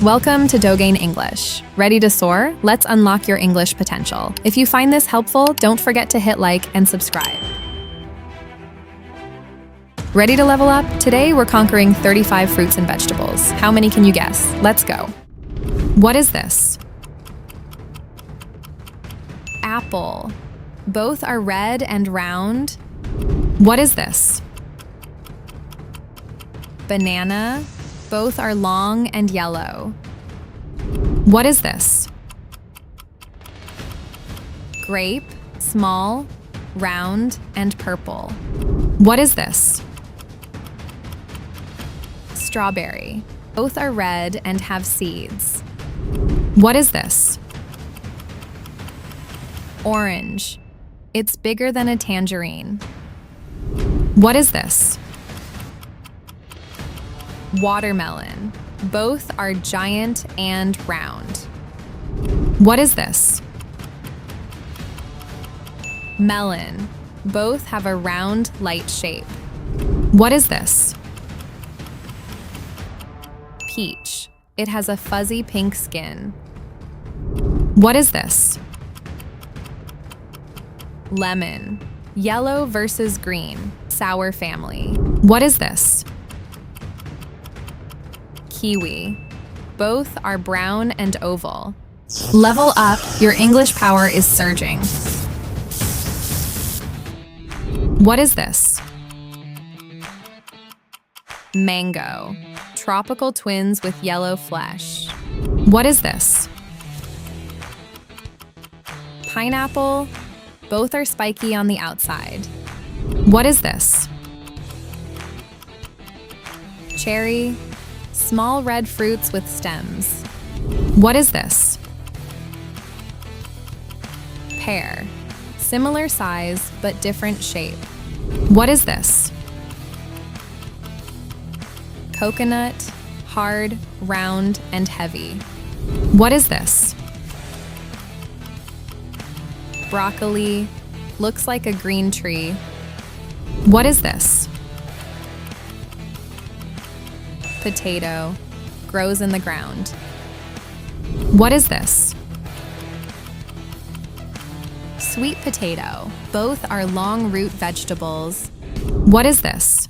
Welcome to Dogain English. Ready to soar? Let's unlock your English potential. If you find this helpful, don't forget to hit like and subscribe. Ready to level up? Today we're conquering 35 fruits and vegetables. How many can you guess? Let's go. What is this? Apple. Both are red and round. What is this? Banana. Both are long and yellow. What is this? Grape. Small, round, and purple. What is this? Strawberry. Both are red and have seeds. What is this? Orange. It's bigger than a tangerine. What is this? Watermelon. Both are giant and round. What is this? Melon. Both have a round, light shape. What is this? Peach. It has a fuzzy pink skin. What is this? Lemon. Yellow versus green. Sour family. What is this? Kiwi. Both are brown and oval. Level up, your English power is surging. What is this? Mango. Tropical twins with yellow flesh. What is this? Pineapple. Both are spiky on the outside. What is this? Cherry. Small red fruits with stems. What is this? Pear. Similar size, but different shape. What is this? Coconut. Hard, round, and heavy. What is this? Broccoli. Looks like a green tree. What is this? Potato. Grows in the ground. What is this? Sweet potato. Both are long root vegetables. What is this?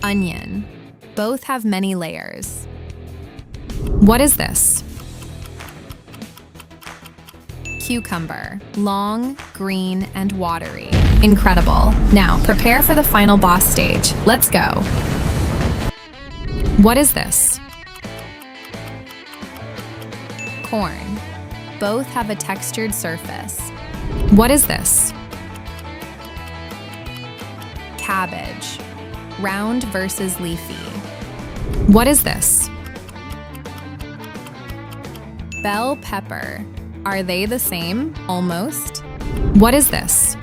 Onion. Both have many layers. What is this? Cucumber. Long, green, and watery. Incredible. Now, prepare for the final boss stage. Let's go. What is this? Corn. Both have a textured surface. What is this? Cabbage. Round versus leafy. What is this? Bell pepper. Are they the same? Almost. What is this?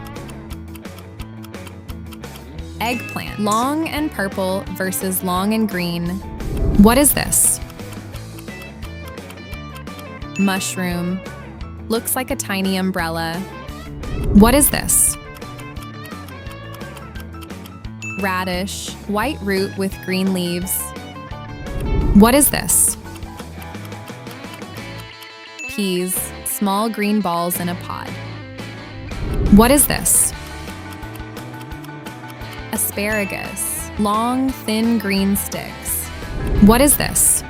Eggplant. Long and purple versus long and green. What is this? Mushroom. Looks like a tiny umbrella. What is this? Radish. White root with green leaves. What is this? Peas. Small green balls in a pod. What is this? Asparagus. Long, thin green sticks. What is this?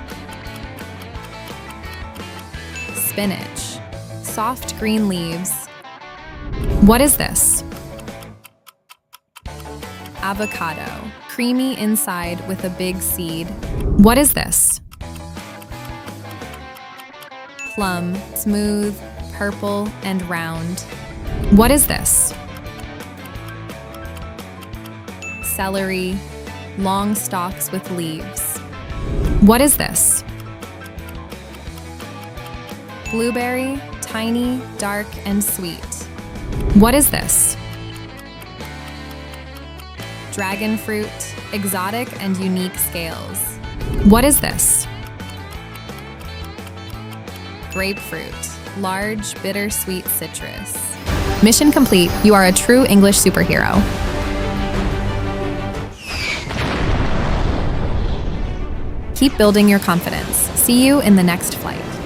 Spinach. Soft green leaves. What is this? Avocado. Creamy inside with a big seed. What is this? Plum. Smooth, purple, and round. What is this? Celery. Long stalks with leaves. What is this? Blueberry. Tiny, dark, and sweet. What is this? Dragon fruit. Exotic and unique scales. What is this? Grapefruit. Large, bittersweet citrus. Mission complete. You are a true English superhero. Keep building your confidence. See you in the next flight.